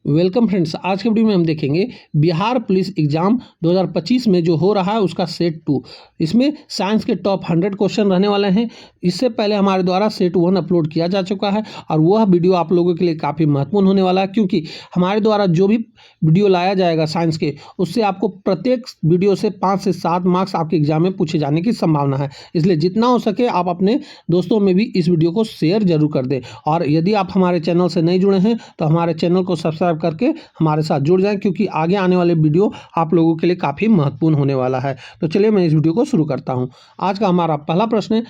Welcome friends, आज के video में हम देखेंगे बिहार पुलिस एग्जाम 2025 में जो हो रहा है उसका सेट 2। इसमें साइंस के टॉप 100 क्वेश्चन रहने वाले हैं। इससे पहले हमारे द्वारा सेट 1 अपलोड किया जा चुका है और वह वीडियो आप लोगों के लिए काफ़ी महत्वपूर्ण होने वाला है, क्योंकि हमारे द्वारा जो भी वीडियो लाया जाएगा साइंस के, उससे आपको प्रत्येक वीडियो से 5 से 7 मार्क्स आपके एग्जाम में पूछे जाने की संभावना है। इसलिए जितना हो सके आप अपने दोस्तों में भी इस वीडियो को शेयर जरूर कर दें। और यदि आप हमारे चैनल से नहीं जुड़े हैं तो हमारे चैनल को सब्सक्राइब करके हमारे साथ जुड़ जाएं, क्योंकि आगे आने वाले वीडियो आप लोगों के लिए काफ़ी महत्वपूर्ण होने वाला है। तो चलिए मैं इस वीडियो को शुरू करता हूं। आज का हमारा पहला प्रश्न है,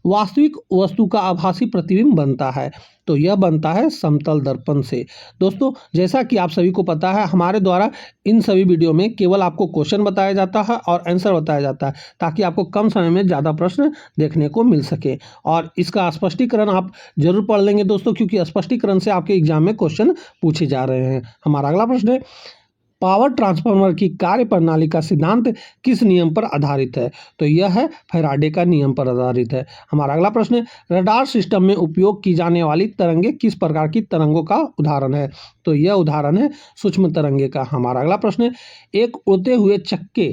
वास्तविक वस्तु का आभासी प्रतिबिंब बनता है। तो यह बनता है समतल दर्पण से। दोस्तों, जैसा कि आप सभी को पता है, हमारे द्वारा इन सभी वीडियो में केवल आपको क्वेश्चन बताया जाता है और आंसर बताया जाता है, ताकि आपको कम समय में ज़्यादा प्रश्न देखने को मिल सके। और इसका स्पष्टीकरण आप जरूर पढ़ लेंगे दोस्तों, क्योंकि स्पष्टीकरण से आपके एग्जाम में क्वेश्चन पूछे जा रहे हैं। हमारा अगला प्रश्न है, पावर ट्रांसफार्मर की कार्य प्रणाली का सिद्धांत किस नियम पर आधारित है। तो यह है फैराडे का नियम पर आधारित है। हमारा अगला प्रश्न है, रडार सिस्टम में उपयोग की जाने वाली तरंगे किस प्रकार की तरंगों का उदाहरण है। तो यह उदाहरण है सूक्ष्म तरंगे का। हमारा अगला प्रश्न है, एक उड़ते हुए चक्के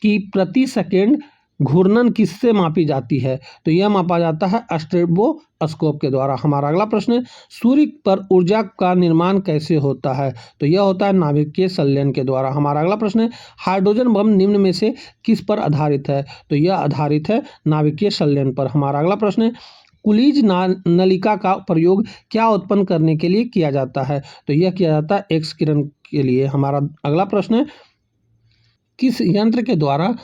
की प्रति सेकेंड घूर्णन किससे मापी जाती है। तो यह मापा जाता है स्ट्रोबोस्कोप के द्वारा। हमारा अगला प्रश्न है, सूर्य पर ऊर्जा का निर्माण कैसे होता है। तो यह होता है नाभिकीय संलयन के द्वारा। हमारा अगला प्रश्न है, हाइड्रोजन बम निम्न में से किस पर आधारित है। तो यह आधारित है नाभिकीय संलयन पर। हमारा अगला प्रश्न है, कुलीज नलिका का प्रयोग क्या उत्पन्न करने के लिए किया जाता है। तो यह किया जाता है एक्स किरण के लिए। हमारा अगला प्रश्न है, किस यंत्र के द्वारा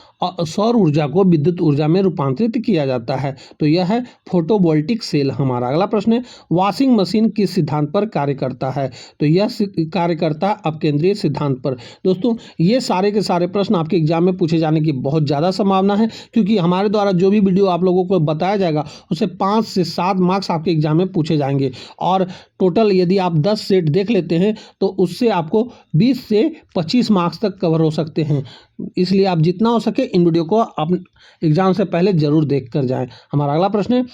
सौर ऊर्जा को विद्युत ऊर्जा में रूपांतरित किया जाता है। तो यह है फोटोवोल्टिक सेल। हमारा अगला प्रश्न है, वॉशिंग मशीन किस सिद्धांत पर कार्य करता है। तो यह कार्य करता है अपकेंद्रीय सिद्धांत पर। दोस्तों, ये सारे के सारे प्रश्न आपके एग्जाम में पूछे जाने की बहुत ज़्यादा संभावना है, क्योंकि हमारे द्वारा जो भी वीडियो आप लोगों को बताया जाएगा उससे 5 से 7 मार्क्स आपके एग्जाम में पूछे जाएंगे। और टोटल यदि आप 10 सेट देख लेते हैं तो उससे आपको 20 से 25 मार्क्स तक कवर हो सकते हैं। इसलिए आप जितना हो सके इन वीडियो को आप एग्जाम से पहले जरूर देख कर जाएं। हमारा अगला प्रश्न है,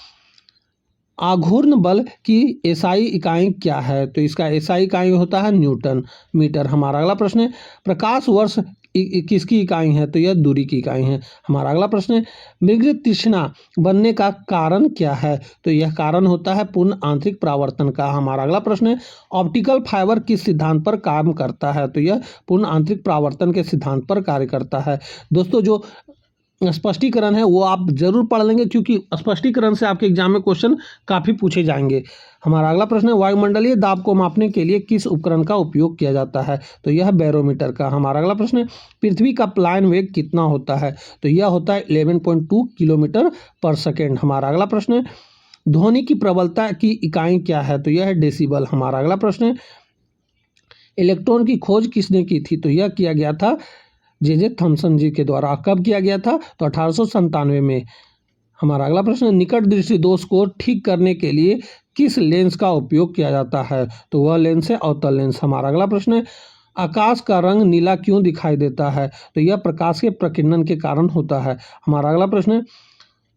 आघूर्ण बल की एसआई इकाई क्या है। तो इसका एसआई इकाई होता है न्यूटन मीटर। हमारा अगला प्रश्न है, प्रकाश वर्ष किसकी इकाई है। तो यह दूरी की इकाई है। हमारा अगला प्रश्न है, मृग तृष्णा बनने का कारण क्या है। तो यह कारण होता है पूर्ण आंतरिक परावर्तन का। हमारा अगला प्रश्न है, ऑप्टिकल फाइबर किस सिद्धांत पर काम करता है। तो यह पूर्ण आंतरिक परावर्तन के सिद्धांत पर कार्य करता है। दोस्तों, जो स्पष्टीकरण है वो आप जरूर पढ़ लेंगे, क्योंकि स्पष्टीकरण से आपके एग्जाम में क्वेश्चन काफ़ी पूछे जाएंगे। हमारा अगला प्रश्न है, वायुमंडलीय दाब को मापने के लिए किस उपकरण का उपयोग किया जाता है। तो यह बैरोमीटर का। हमारा अगला प्रश्न है, पृथ्वी का प्लायन वेग कितना होता है। तो यह होता है 11.2 किलोमीटर पर सेकेंड। हमारा अगला प्रश्न है, ध्वनि की प्रबलता की इकाई क्या है। तो यह है डेसिबल। हमारा अगला प्रश्न है, इलेक्ट्रॉन की खोज किसने की थी। तो यह किया गया था जे थॉमसन जी के द्वारा। कब किया गया था। तो 1897 में। हमारा अगला प्रश्न है, निकट दृष्टि दोष को ठीक करने के लिए किस लेंस का उपयोग किया जाता है। तो वह लेंस है अवतल लेंस। हमारा अगला प्रश्न है, आकाश का रंग नीला क्यों दिखाई देता है। तो यह प्रकाश के प्रकीर्णन के कारण होता है। हमारा अगला प्रश्न है,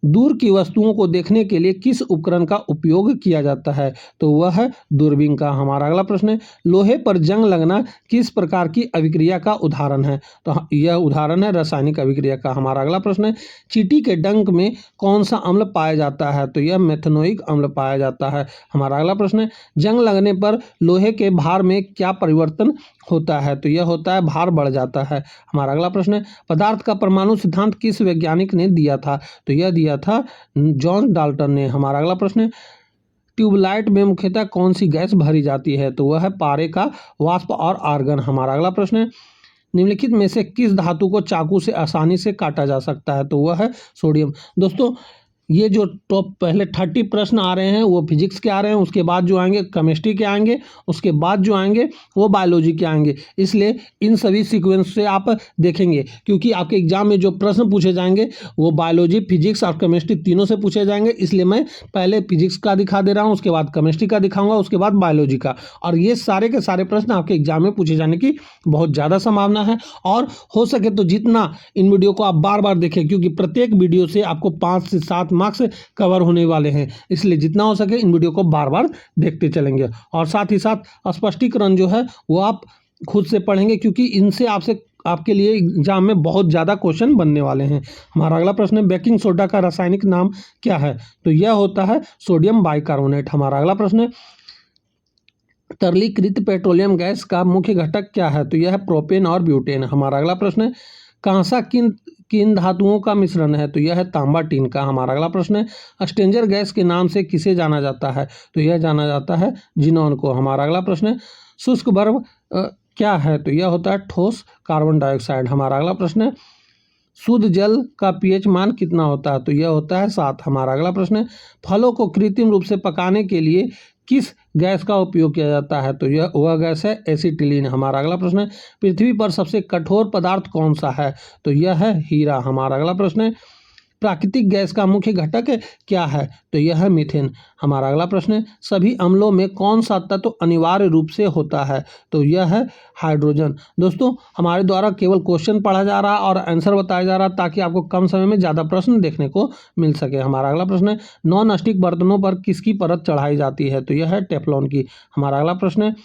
दूर की वस्तुओं को देखने के लिए किस उपकरण का उपयोग किया जाता है। तो वह है दूरबीन का। हमारा अगला प्रश्न है, लोहे पर जंग लगना किस प्रकार की अभिक्रिया का उदाहरण है। तो यह उदाहरण है रासायनिक अभिक्रिया का। हमारा अगला प्रश्न है, चींटी के डंक में कौन सा अम्ल पाया जाता है। तो यह मेथनोइक अम्ल पाया जाता है। हमारा अगला प्रश्न है, जंग लगने पर लोहे के भार में क्या परिवर्तन होता है। तो यह होता है भार बढ़ जाता है। हमारा अगला प्रश्न है, पदार्थ का परमाणु सिद्धांत किस वैज्ञानिक ने दिया था। तो यह दिया था जॉन डाल्टन ने। हमारा अगला प्रश्न है, ट्यूबलाइट में मुख्यतः कौन सी गैस भरी जाती है। तो वह है पारे का वाष्प और आर्गन। हमारा अगला प्रश्न है, निम्नलिखित में से किस धातु को चाकू से आसानी से काटा जा सकता है। तो वह है सोडियम। दोस्तों, ये जो टॉप पहले 30 प्रश्न आ रहे हैं वो फिजिक्स के आ रहे हैं, उसके बाद जो आएंगे केमिस्ट्री के आएंगे, उसके बाद जो आएंगे वो बायोलॉजी के आएंगे। इसलिए इन सभी सीक्वेंस से आप देखेंगे, क्योंकि आपके एग्जाम में जो प्रश्न पूछे जाएंगे वो बायोलॉजी, फिजिक्स और केमिस्ट्री तीनों से पूछे जाएंगे। इसलिए मैं पहले फिजिक्स का दिखा दे रहा हूँ, उसके बाद केमिस्ट्री का दिखाऊंगा, उसके बाद बायोलॉजी का। और ये सारे के सारे प्रश्न आपके एग्जाम में पूछे जाने की बहुत ज़्यादा संभावना है। और हो सके तो जितना इन वीडियो को आप बार बार देखें, क्योंकि प्रत्येक वीडियो से आपको 5 से 7 मार्क्स कवर होने वाले हैं, इसलिए जितना हो सके इन वीडियो को बार बार देखते चलेंगे। और साथ ही साथ स्पष्टीकरण जो है वो आप खुद से पढ़ेंगे, क्योंकि इनसे आपके लिए एग्जाम में बहुत ज़्यादा क्वेश्चन बनने वाले हैं। हमारा अगला प्रश्न है, बेकिंग सोडा का रासायनिक नाम क्या है? तो यह होता है सोडियम बाइकार्बोनेट। हमारा अगला प्रश्न है, तरलीकृत पेट्रोलियम गैस का मुख्य घटक क्या है? तो यह है प्रोपेन और ब्यूटेन। हमारा अगला प्रश्न है, कांसा किन किन धातुओं का मिश्रण है? तो यह है तांबा टीन का। हमारा अगला प्रश्न है, स्ट्रेंजर गैस के नाम से किसे जाना जाता है? तो यह जाना जाता है जिनॉन को। हमारा अगला प्रश्न है, शुष्क बर्फ क्या है? तो यह होता है ठोस कार्बन डाइऑक्साइड। हमारा अगला प्रश्न है, शुद्ध जल का पीएच मान कितना होता है? तो यह होता है 7। हमारा अगला प्रश्न है, फलों को कृत्रिम रूप से पकाने के लिए किस गैस का उपयोग किया जाता है? तो यह वह गैस है एसिटिलीन। हमारा अगला प्रश्न है, पृथ्वी पर सबसे कठोर पदार्थ कौन सा है? तो यह है हीरा। हमारा अगला प्रश्न है, प्राकृतिक गैस का मुख्य घटक क्या है? तो यह है मीथेन। हमारा अगला प्रश्न है, सभी अम्लों में कौन सा तत्व अनिवार्य रूप से होता है? तो यह है हाइड्रोजन। दोस्तों, हमारे द्वारा केवल क्वेश्चन पढ़ा जा रहा है और आंसर बताया जा रहा है, ताकि आपको कम समय में ज़्यादा प्रश्न देखने को मिल सके। हमारा अगला प्रश्न है, नॉन स्टिक बर्तनों पर किसकी परत चढ़ाई जाती है? तो यह है टेफ्लॉन की। हमारा अगला प्रश्न है,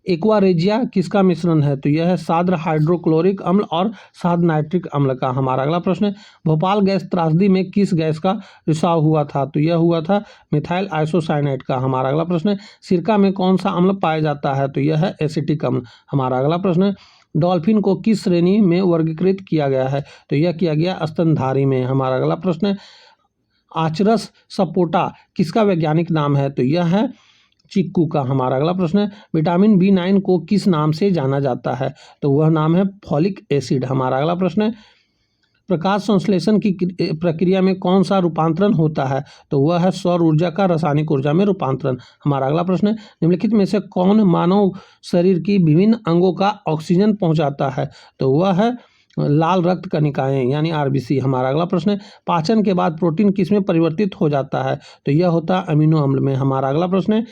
एक्वा रेजिया किसका मिश्रण है? तो यह है साद्र हाइड्रोक्लोरिक अम्ल और साद्र नाइट्रिक अम्ल का। हमारा अगला प्रश्न है, भोपाल गैस त्रासदी में किस गैस का रिसाव हुआ था? तो यह हुआ था मिथाइल आइसोसाइनेट का। हमारा अगला प्रश्न है, सिरका में कौन सा अम्ल पाया जाता है? तो यह है एसिटिक अम्ल। हमारा अगला प्रश्न है, डॉल्फिन को किस श्रेणी में वर्गीकृत किया गया है? तो यह किया गया स्तनधारी में। हमारा अगला प्रश्न है, आचरस सपोटा किसका वैज्ञानिक नाम है? तो यह है चिक्कू का। हमारा अगला प्रश्न है, विटामिन B9 को किस नाम से जाना जाता है? तो वह नाम है फॉलिक एसिड। हमारा अगला प्रश्न है, प्रकाश संश्लेषण की प्रक्रिया में कौन सा रूपांतरण होता है? तो वह है सौर ऊर्जा का रासायनिक ऊर्जा में रूपांतरण। हमारा अगला प्रश्न है, निम्नलिखित में से कौन मानव शरीर की विभिन्न अंगों का ऑक्सीजन पहुंचाता है? तो वह है लाल रक्त कणिकाएं यानी RBC। हमारा अगला प्रश्न है, पाचन के बाद प्रोटीन किस में परिवर्तित हो जाता है? तो यह होता है अमीनो अम्ल में। हमारा अगला प्रश्न है,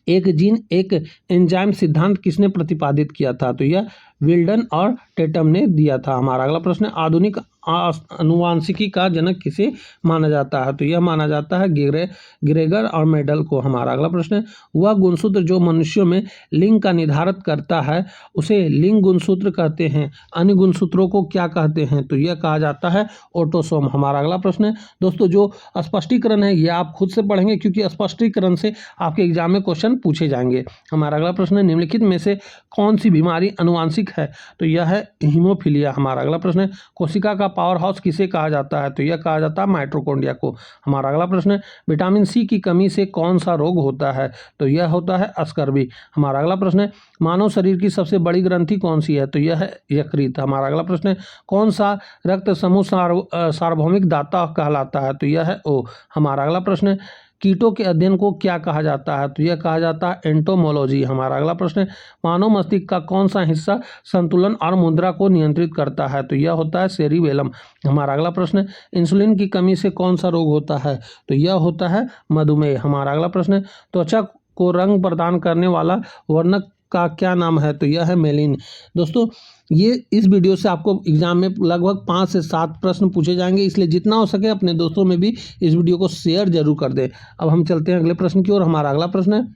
एक जीन एक एंजाइम सिद्धांत किसने प्रतिपादित किया था? तो यह विल्डन और टेटम ने दिया था। हमारा अगला प्रश्न है, आधुनिक अनुवांशिकी का जनक किसे माना जाता है? तो यह माना जाता है ग्रेगर और मेडल को। हमारा अगला प्रश्न है, वह गुणसूत्र जो मनुष्यों में लिंग का निर्धारित करता है उसे लिंग गुणसूत्र कहते हैं, अन्य गुणसूत्रों को क्या कहते हैं? तो यह कहा जाता है ऑटोसोम। हमारा अगला प्रश्न है, दोस्तों जो स्पष्टीकरण है ये आप खुद से पढ़ेंगे, क्योंकि स्पष्टीकरण से आपके एग्जाम में क्वेश्चन पूछे जाएंगे। हमारा अगला प्रश्न है, निम्नलिखित में से कौन सी बीमारी अनुवांशिक है? तो यह है हीमोफीलिया। हमारा अगला प्रश्न है, कोशिका का पावर हाउस किसे कहा जाता है? तो यह कहा जाता है माइटोकॉन्ड्रिया को। हमारा अगला प्रश्न है, विटामिन C की कमी से कौन सा रोग होता है? तो यह होता है स्कर्वी। हमारा अगला प्रश्न है, मानव शरीर की सबसे बड़ी ग्रंथि कौन सी है? तो यह है यकृत। हमारा अगला प्रश्न है, कौन सा रक्त समूह सार्वभौमिक दाता कहलाता है? तो यह है O। हमारा अगला प्रश्न है, कीटों के अध्ययन को क्या कहा जाता है? तो यह कहा जाता है एंटोमोलॉजी। हमारा अगला प्रश्न है, मानव मस्तिष्क का कौन सा हिस्सा संतुलन और मुद्रा को नियंत्रित करता है? तो यह होता है सेरिबेलम। हमारा अगला प्रश्न है, इंसुलिन की कमी से कौन सा रोग होता है? तो यह होता है मधुमेह। हमारा अगला प्रश्न है, त्वचा को रंग प्रदान करने वाला वर्णक का क्या नाम है? तो यह है मेलिन। दोस्तों, ये इस वीडियो से आपको एग्जाम में लगभग 5 से 7 प्रश्न पूछे जाएंगे, इसलिए जितना हो सके अपने दोस्तों में भी इस वीडियो को शेयर जरूर कर दें। अब हम चलते हैं अगले प्रश्न की ओर। हमारा अगला प्रश्न है,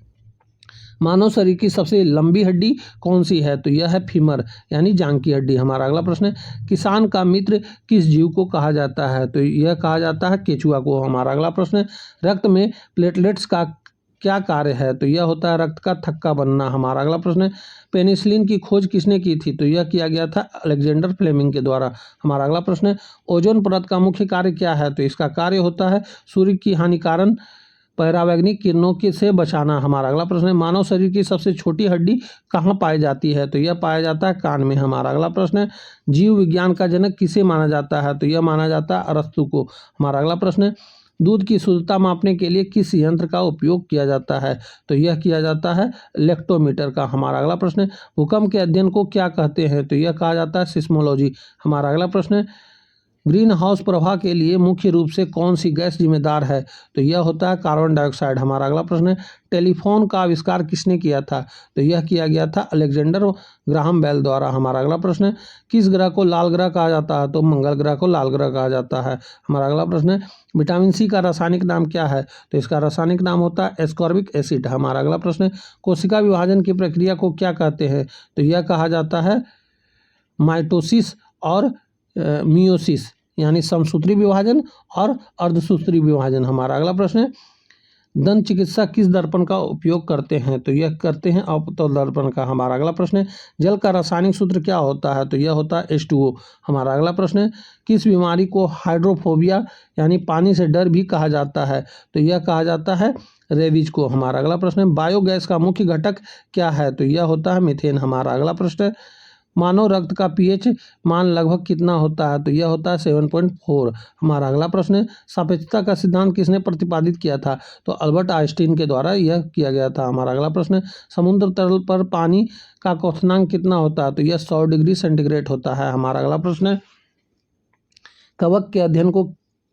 मानव शरीर की सबसे लंबी हड्डी कौन सी है? तो यह है फीमर यानी जांघ की हड्डी। हमारा अगला प्रश्न है, किसान का मित्र किस जीव को कहा जाता है? तो यह कहा जाता है केचुआ को। हमारा अगला प्रश्न है, रक्त में प्लेटलेट्स का क्या कार्य है? तो यह होता है रक्त का थक्का बनना। हमारा अगला प्रश्न है, पेनिसिलिन की खोज किसने की थी? तो यह किया गया था अलेक्जेंडर फ्लेमिंग के द्वारा। हमारा अगला प्रश्न है, ओजोन परत का मुख्य कार्य क्या है? तो इसका कार्य होता है सूर्य की हानिकारक परावैंगनिक किरणों के से बचाना। हमारा अगला प्रश्न है, मानव शरीर की सबसे छोटी हड्डी कहाँ पाई जाती है? तो यह पाया जाता है कान में। हमारा अगला प्रश्न है, जीव विज्ञान का जनक किसे माना जाता है? तो यह माना जाता है अरस्तु को। हमारा अगला प्रश्न है, दूध की शुद्धता मापने के लिए किस यंत्र का उपयोग किया जाता है? तो यह किया जाता है लेक्टोमीटर का। हमारा अगला प्रश्न है, भूकंप के अध्ययन को क्या कहते हैं? तो यह कहा जाता है सिस्मोलॉजी। हमारा अगला प्रश्न है, ग्रीन हाउस प्रभाव के लिए मुख्य रूप से कौन सी गैस जिम्मेदार है? तो यह होता है कार्बन डाइऑक्साइड। हमारा अगला प्रश्न है, टेलीफोन का आविष्कार किसने किया था? तो यह किया गया था अलेक्जेंडर ग्राहम बेल द्वारा। हमारा अगला प्रश्न है, किस ग्रह को लाल ग्रह कहा जाता है? तो मंगल ग्रह को लाल ग्रह कहा जाता है। हमारा अगला प्रश्न है, विटामिन सी का रासायनिक नाम क्या है? तो इसका रासायनिक नाम होता है एस्कॉर्बिक एसिड। हमारा अगला प्रश्न है, कोशिका विभाजन की प्रक्रिया को क्या कहते हैं? तो यह कहा जाता है माइटोसिस और मियोसिस, यानी समसूत्री विभाजन और अर्धसूत्री विभाजन। हमारा अगला प्रश्न है, दंत चिकित्सक किस दर्पण का उपयोग करते हैं? तो यह करते हैं अवतल दर्पण का। हमारा अगला प्रश्न है, जल का रासायनिक सूत्र क्या होता है? तो यह होता है H2O। हमारा अगला प्रश्न है, किस बीमारी को हाइड्रोफोबिया यानी पानी से डर भी कहा जाता है? तो यह कहा जाता है रेबीज को। हमारा अगला प्रश्न है, बायोगैस का मुख्य घटक क्या है? तो यह होता है मीथेन। हमारा अगला प्रश्न है, मानव रक्त का पीएच मान लगभग कितना होता है? तो यह होता है 7.4। हमारा अगला प्रश्न है, सापेक्षता का सिद्धांत किसने प्रतिपादित किया था? तो अल्बर्ट आइंस्टीन के द्वारा यह किया गया था। हमारा अगला प्रश्न है, समुद्र तल पर पानी का क्वथनांक कितना होता है? तो यह 100 डिग्री सेंटीग्रेड होता है। हमारा अगला प्रश्न है, कवक के अध्ययन को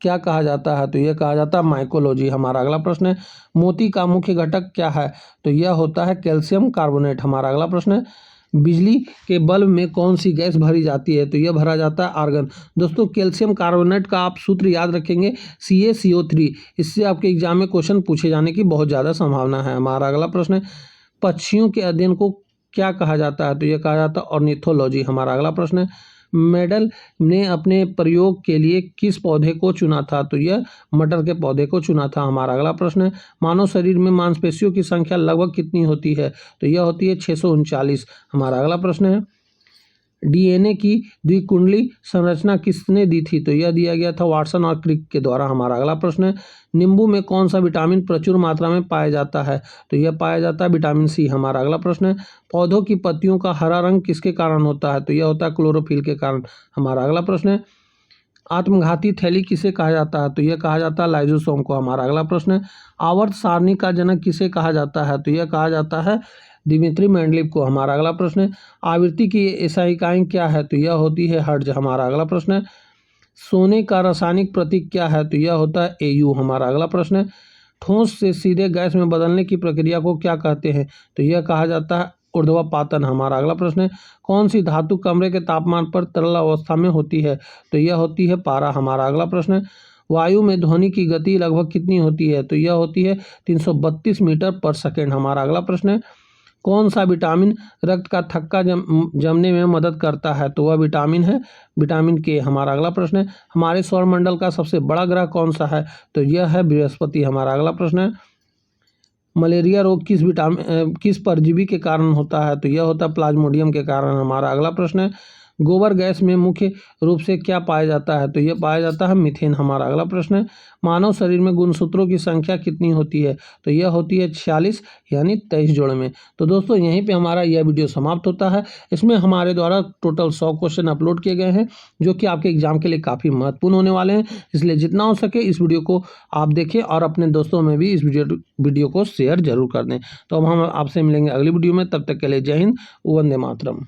क्या कहा जाता है? तो यह कहा जाता है माइकोलॉजी। हमारा अगला प्रश्न है, मोती का मुख्य घटक क्या है? तो यह होता है कैल्शियम कार्बोनेट। हमारा अगला प्रश्न है, बिजली के बल्ब में कौन सी गैस भरी जाती है? तो यह भरा जाता है आर्गन। दोस्तों, कैल्शियम कार्बोनेट का आप सूत्र याद रखेंगे CaCO3। इससे आपके एग्जाम में क्वेश्चन पूछे जाने की बहुत ज़्यादा संभावना है। हमारा अगला प्रश्न है, पक्षियों के अध्ययन को क्या कहा जाता है? तो यह कहा जाता है ऑर्निथोलॉजी। हमारा अगला प्रश्न है, मेडल ने अपने प्रयोग के लिए किस पौधे को चुना था? तो यह मटर के पौधे को चुना था। हमारा अगला प्रश्न है, मानव शरीर में मांसपेशियों की संख्या लगभग कितनी होती है? तो यह होती है 639। हमारा अगला प्रश्न है, DNA की द्विकुंडली संरचना किसने दी थी? तो यह दिया गया था वाटसन और क्रिक के द्वारा। हमारा अगला प्रश्न है, नींबू में कौन सा विटामिन प्रचुर मात्रा में पाया जाता है? तो यह पाया जाता है विटामिन C। हमारा अगला प्रश्न है, पौधों की पत्तियों का हरा रंग किसके कारण होता है? तो यह होता है क्लोरोफिल के कारण। हमारा अगला प्रश्न है, आत्मघाती थैली किसे कहा जाता है? तो यह कहा जाता है लाइजोसोम को। हमारा अगला प्रश्न है, आवर्त सारणी का जनक किसे कहा जाता है? तो यह कहा जाता है दिमित्री मेंडलीव को। हमारा अगला प्रश्न है, आवृत्ति की SI इकाई क्या है? तो यह होती है हर्ट्ज। हमारा अगला प्रश्न है, सोने का रासायनिक प्रतीक क्या है? तो यह होता है AU। हमारा अगला प्रश्न है, ठोस से सीधे गैस में बदलने की प्रक्रिया को क्या कहते हैं? तो यह कहा जाता है ऊर्ध्वपातन। हमारा अगला प्रश्न है, कौन सी धातु कमरे के तापमान पर तरल अवस्था में होती है? तो यह होती है पारा। हमारा अगला प्रश्न है, वायु में ध्वनि की गति लगभग कितनी होती है? तो यह होती है 332 मीटर पर सेकेंड। हमारा अगला प्रश्न है, कौन सा विटामिन रक्त का थक्का जमने में मदद करता है? तो वह विटामिन है विटामिन K। हमारा अगला प्रश्न है, हमारे सौरमंडल का सबसे बड़ा ग्रह कौन सा है? तो यह है बृहस्पति। हमारा अगला प्रश्न है, मलेरिया रोग किस परजीवी के कारण होता है? तो यह होता है प्लाज्मोडियम के कारण। हमारा अगला प्रश्न है, गोबर गैस में मुख्य रूप से क्या पाया जाता है? तो यह पाया जाता है मीथेन। हमारा अगला प्रश्न है, मानव शरीर में गुणसूत्रों की संख्या कितनी होती है? तो यह होती है 46, यानी 23 जोड़ में। तो दोस्तों, यहीं पे हमारा यह वीडियो समाप्त होता है। इसमें हमारे द्वारा टोटल 100 क्वेश्चन अपलोड किए गए हैं, जो कि आपके एग्जाम के लिए काफ़ी महत्वपूर्ण होने वाले हैं। इसलिए जितना हो सके इस वीडियो को आप देखें और अपने दोस्तों में भी इस वीडियो को शेयर जरूर कर दें। तो अब हम आपसे मिलेंगे अगली वीडियो में। तब तक के लिए जय हिंद, वंदे मातरम।